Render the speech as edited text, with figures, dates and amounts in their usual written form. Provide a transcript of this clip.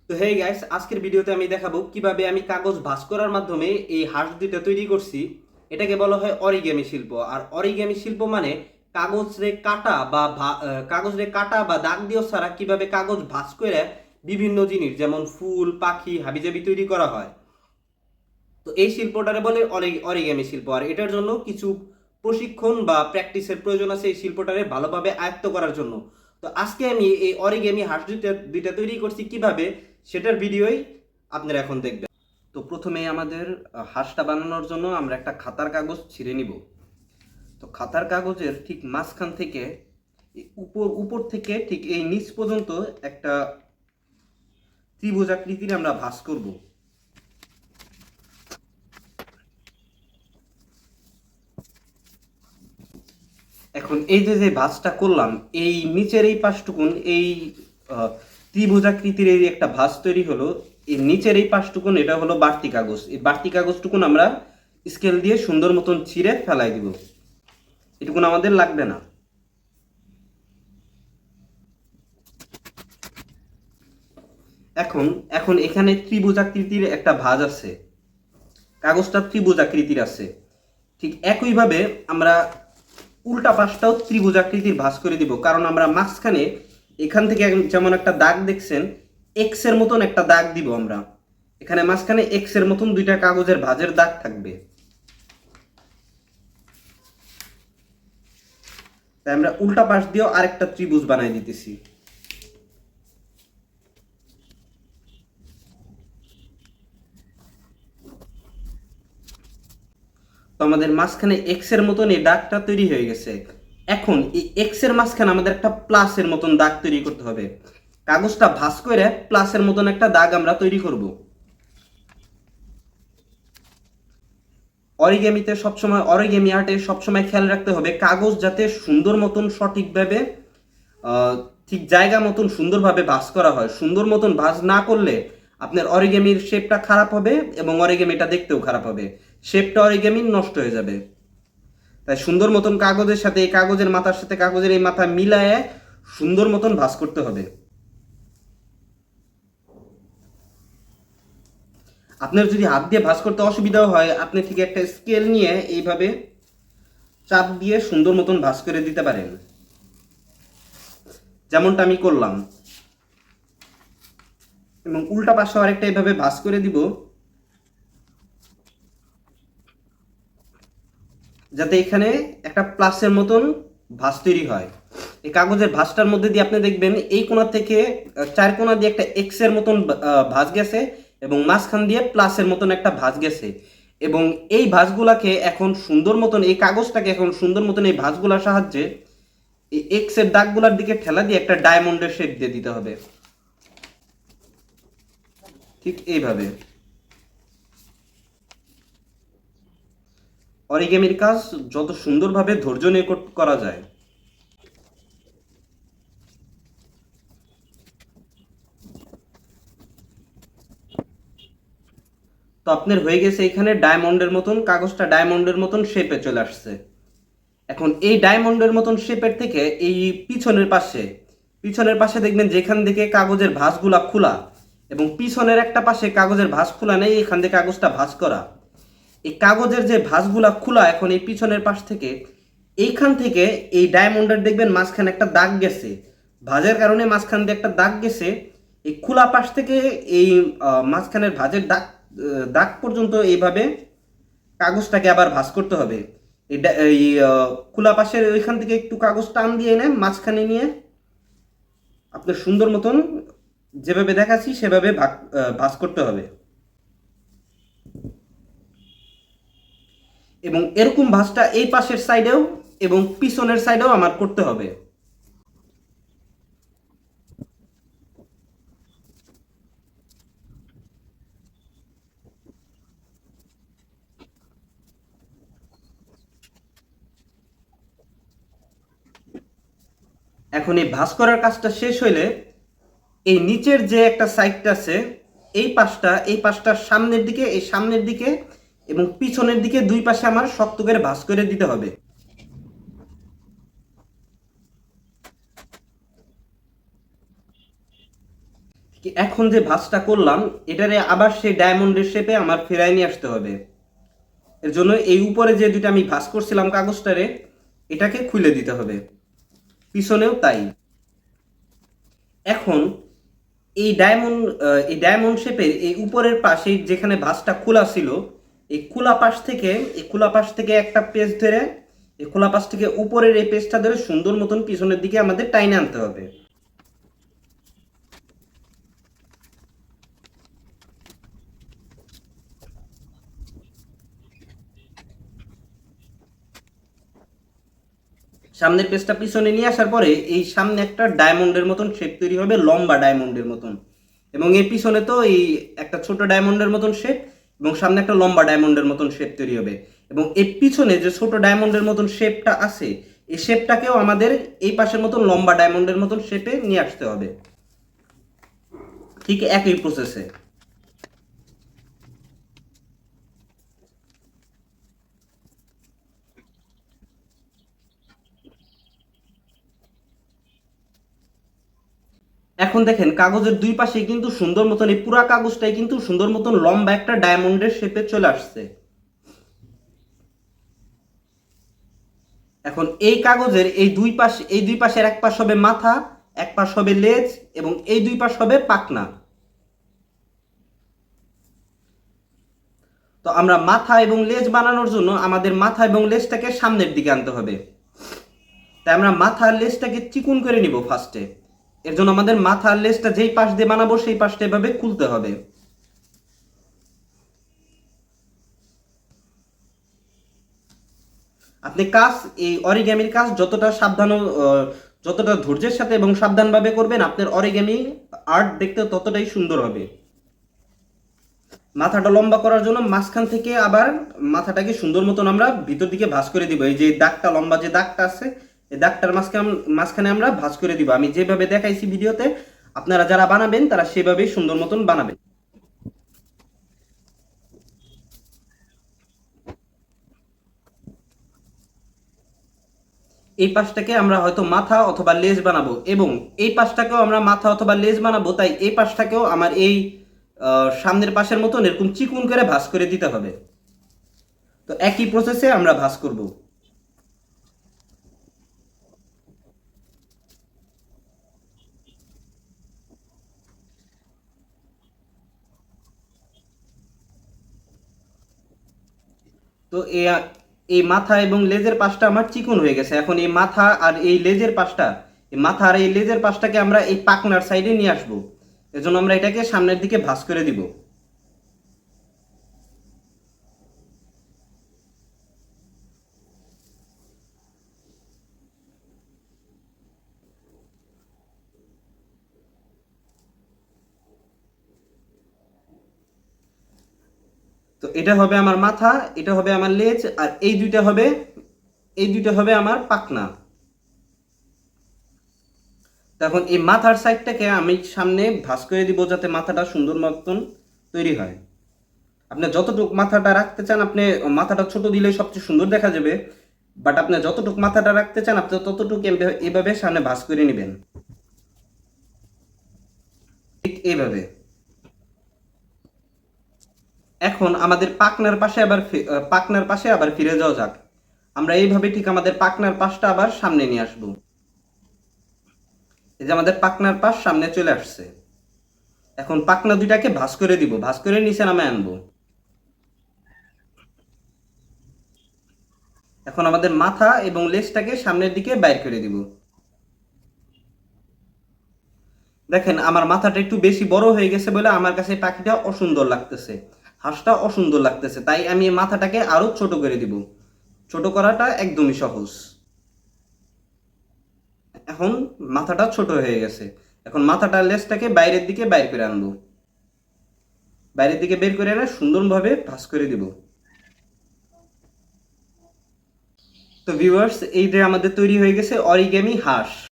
তো hey guys, আজকের ভিডিওতে আমি দেখাবো কিভাবে আমি কাগজ ভাঁজ করার মাধ্যমে এই হাঁস দুইটা তৈরি করছি। এটাকে বলা হয় অরিগেমি শিল্প। আর অরিগেমি শিল্প মানে কাগজ রে কাটা বা দাগ দিও ছাড়া কিভাবে কাগজ ভাঁজ করে বিভিন্ন জিনিস যেমন ফুল, পাখি, হাবিজাবি তৈরি করা হয়। তো এই শিল্পটারে বলে অরিগেমি শিল্প। আর এটার জন্য কিছু প্রশিক্ষণ বা প্র্যাকটিসের প্রয়োজন আছে এই শিল্পটারে ভালোভাবে আয়ত্ত করার জন্য। তো আজকে আমি এই অরিগেমি হাঁস দুইটা দুইটা তৈরি করছি কিভাবে, সেটার ভিডিওই আপনারা এখন দেখবেন। তো প্রথমে আমাদের হাঁসটা বানানোর জন্য আমরা একটা খাতার কাগজ ছিঁড়ে নিব। তো খাতার কাগজের ঠিক মাঝখান থেকে উপর উপর থেকে ঠিক এই নিচ পর্যন্ত একটা ত্রিভুজ আকৃতির আমরা ভাঁজ করব। এখন এই যে যে ভাঁজটা করলাম, এই নিচের এই পাশটুকুন এই আহ, ত্রিভুজাকৃতির এই একটা ভাঁজ তৈরি হলো। এই নিচের এই পাশটুকুন এটা হলো বাড়তি কাগজ। এই বাড়তি কাগজটুকুন আমরা স্কেল দিয়ে সুন্দর মতন ছিঁড়ে ফেলাই দিব। এটুকুন আমাদের লাগবে না। এখন এখন এখানে ত্রিভুজাকৃতির একটা ভাঁজ আছে, কাগজটা ত্রিভুজাকৃতির আছে। ঠিক একইভাবে আমরা উল্টা পাশটাও ত্রিভুজাকৃতির ভাঁজ করে দিব, কারণ আমরা মাঝখানে এখান থেকে যেমন একটা দাগ দেখছেন, এক্স এর মতন একটা দাগ দিব আমরা। এখানে মাঝখানে এক্স এর মতন দুইটা কাগজের ভাঁজের দাগ থাকবে। তাই আমরা উল্টা পাশ দিয়েও আরেকটা ত্রিভুজ বানাই দিতেছি। তো আমাদের মাঝখানে এক্স এর মতন এই দাগটা তৈরি হয়ে গেছে। এখন এই এক্স এর মাঝখানে আমাদের একটা প্লাসের মতন দাগ তৈরি করতে হবে। কাগজটা ভাঁজ করে প্লাসের মতন একটা দাগ আমরা তৈরি করব। অরিগেমিতে সবসময়, অরিগেমি আর্টে সবসময় খেয়াল রাখতে হবে কাগজ যাতে সুন্দর মতন সঠিকভাবে আহ, ঠিক জায়গা মতন সুন্দরভাবে ভাঁজ করা হয়। সুন্দর মতন ভাঁজ না করলে আপনার অরিগেমির শেপটা খারাপ হবে এবং অরিগেমিটা দেখতেও খারাপ হবে। শেপটা অরিগেমির নষ্ট হয়ে যাবে। তাই সুন্দর মতন কাগজের সাথে এই কাগজের মাথার সাথে কাগজের এই মাথা মিলায়ে সুন্দর মতন ভাঁজ করতে হবে। আপনার যদি হাত দিয়ে ভাঁজ করতে অসুবিধাও হয়, আপনি ঠিক একটা স্কেল নিয়ে এইভাবে চাপ দিয়ে সুন্দর মতন ভাঁজ করে দিতে পারেন, যেমনটা আমি করলাম। এবং উল্টা পাশে আরেকটা এইভাবে ভাঁজ করে দিব, যাতে এখানে একটা প্লাসের মতন ভাঁজ তৈরি হয়। এই কাগজের ভাঁজটার মধ্যে দিয়ে আপনি দেখবেন এই কোণা থেকে চার কোণা দিয়ে একটা এক্স এর মতন ভাঁজ গেছে এবং মাঝখান দিয়ে প্লাসের মতন একটা ভাঁজ গেছে। এবং এই ভাঁজগুলাকে এখন সুন্দর মতন, এই কাগজটাকে এখন সুন্দর মতন এই ভাঁজগুলোর সাহায্যে এই এক্স এর দাগগুলার দিকে ঠেলা দিয়ে একটা ডায়মন্ডের শেপ দিয়ে দিতে হবে, ঠিক এইভাবে। অরিগেমির কাজ যত সুন্দরভাবে ধৈর্য নিয়ে করা যায়। তো আপনার হয়ে গেছে এখানে ডায়মন্ডের মতন, কাগজটা ডায়মন্ডের মতন শেপে চলে আসছে। এখন এই ডায়মন্ডের মতন শেপের থেকে এই পিছনের পাশে দেখবেন যেখান থেকে কাগজের ভাঁজগুলা খোলা, এবং পিছনের একটা পাশে কাগজের ভাঁজ খোলা নেই, এখান থেকে কাগজটা ভাঁজ করা। এই কাগজের যে ভাঁজগুলা খোলা, এখন এই পিছনের পাশ থেকে এইখান থেকে এই ডায়মন্ডের দেখবেন মাঝখানে একটা দাগ গেছে। ভাঁজের কারণে মাঝখান দিয়ে একটা দাগ গেছে। এই খোলা পাশ থেকে এই মাঝখানের ভাঁজের দাগ পর্যন্ত এইভাবে কাগজটাকে আবার ভাঁজ করতে হবে। এই খোলা পাশের ওইখান থেকে একটু কাগজ টান দিয়ে এনে মাঝখানে নিয়ে আপনার সুন্দর মতন যেভাবে দেখাচ্ছি সেভাবে ভাঁজ করতে হবে। এবং এরকম ভাঁজটা এই পাশের সাইডেও এবং পিছনের সাইডেও আমার করতে হবে। এখন এই ভাঁজ করার কাজটা শেষ হইলে এই নিচের যে একটা সাইডটা আছে, এই পাশটার সামনের দিকে, এই সামনের দিকে এবং পিছনের দিকে দুই পাশে আমার শক্ত করে ভাঁজ করে দিতে হবে। এখন যে ভাঁজটা করলাম এটারে আবার সেই ডায়মন্ডের শেপে আমার ফেরাই নিয়ে আসতে হবে। এর জন্য এই উপরে যে দুইটা আমি ভাঁজ করছিলাম কাগজটারে, এটাকে খুলে দিতে হবে, পিছনেও তাই। এখন এই ডায়মন্ড শেপের এই উপরের পাশে যেখানে ভাঁজটা খোলা ছিল, এই খোলা পাশ থেকে একটা পেজ ধরে, এই খোলা পাশ থেকে উপরের এই পেজটা ধরে সুন্দর মতন পিছনের দিকে আমাদের টাইনে আনতে হবে। সামনের পেজটা পিছনে নিয়ে আসার পরে এই সামনে একটা ডায়মন্ডের মতন শেপ তৈরি হবে, লম্বা ডায়মন্ডের মতন, এবং এর পিছনে তো এই একটা ছোট ডায়মন্ডের মতন শেপ, এবং সামনে একটা লম্বা ডায়মন্ডের মতন শেপ তৈরি হবে। এবং এর পিছনে যে ছোট ডায়মন্ডের মতন শেপটা আছে, এই শেপটাকেও আমাদের এই পাশের মতন লম্বা ডায়মন্ডের মতন শেপে নিয়ে আসতে হবে, ঠিক একই প্রসেসে। এখন দেখেন কাগজের দুই পাশে কিন্তু সুন্দর মতন, এই পুরা কাগজটাই কিন্তু সুন্দর মতন লম্বা একটা ডায়মন্ডের শেপে চলে আসছে। এখন এই কাগজের এই দুই পাশের এক পাশ হবে মাথা, এক পাশ হবে লেজ, এবং এই দুই পাশ হবে পাখনা। তো আমরা মাথা এবং লেজ বানানোর জন্য আমাদের মাথা এবং লেজটাকে সামনের দিকে আনতে হবে। তাই আমরা মাথা আর লেজটাকে চিকুন করে নিব ফার্স্টে। এর জন্য আমাদের মাথা আর লেজটা যেই পাশ দিয়ে বানাবো সেই পাশটা এভাবে খুলতে হবে। আপনি কাজ, এই অরিগ্যামির কাজ যতটা ধৈর্যের সাথে এবং সাবধানভাবে করবেন, আপনার অরিগ্যামি আর্ট দেখতে ততটাই সুন্দর হবে। মাথাটা লম্বা করার জন্য মাঝখান থেকে আবার মাথাটাকে সুন্দর মতন আমরা ভিতর দিকে ভাঁজ করে দিব। এই যে দাগটা, লম্বা যে দাগটা আছে, এই দাগটার মাঝখানে আমরা ভাঁজ করে দিব। আমি যেভাবে দেখাইছি ভিডিওতে, আপনারা যারা বানাবেন তারা সেভাবেই সুন্দর মতন বানাবেন। এই পাশটাকে আমরা হয়তো মাথা অথবা লেজ বানাবো, এবং এই পাশটাকেও আমরা মাথা অথবা লেজ বানাবো, তাই এই পাশটাকেও আমার এই সামনের পাশের মতন এরকম চিকুন করে ভাঁজ করে দিতে হবে। তো একই প্রসেসে আমরা ভাঁজ করব। তো এই মাথা এবং লেজের পাশটা আমার চিকন হয়ে গেছে। এখন এই মাথা আর এই লেজের পাশটা, এই মাথা আর এই লেজের পাশটাকে আমরা এই পাকনার সাইডে নিয়ে আসবো। এজন্য আমরা এটাকে সামনের দিকে ভাঁজ করে দিব। তো এটা হবে আমার মাথা, এটা হবে আমার লেজ, আর এই দুইটা হবে আমার পাকনা। তখন এই মাথার সাইডটাকে আমি সামনে ভাঁজ করে দিব, যাতে মাথাটা সুন্দর মতন তৈরি হয়। আপনি যতটুকু মাথাটা রাখতে চান, আপনি মাথাটা ছোট দিলে সবচেয়ে সুন্দর দেখা যাবে, বাট আপনি যতটুকু মাথাটা রাখতে চান আপনি ততটুকু এইভাবে সামনে ভাঁজ করে নেবেন, ঠিক এইভাবে। এখন আমাদের পাকনার পাশে আবার ফিরে যাওয়া যাক। আমরা এইভাবে ঠিক আমাদের পাকনার পাশটা আবার সামনে নিয়ে আসব। এই যে আমাদের পাকনার পাশ সামনে চলে আসছে। এখন পাকনা দুইটাকে ভাঁজ করে দিব, ভাঁজ করে নিচে নামে আনবো। এখন আমাদের মাথা এবং লেজটাকে সামনের দিকে বাইর করে দিব। দেখেন আমার মাথাটা একটু বেশি বড় হয়ে গেছে বলে আমার কাছে পাখিটা অসুন্দর লাগতেছে, হাঁসটা অসুন্দর লাগতেছে, তাই আমি এই মাথাটাকে আরো ছোট করে দিব। ছোট করাটা একদমই সহজ। এখন মাথাটা ছোট হয়ে গেছে। এখন মাথাটা লেজটাকে বাইরের দিকে বাইর করে আনবো, বাইরের দিকে বের করে এনে সুন্দরভাবে ভাঁজ করে দিব। তো ভিউয়ার্স, এই যে আমাদের তৈরি হয়ে গেছে অরিগেমি হাঁস।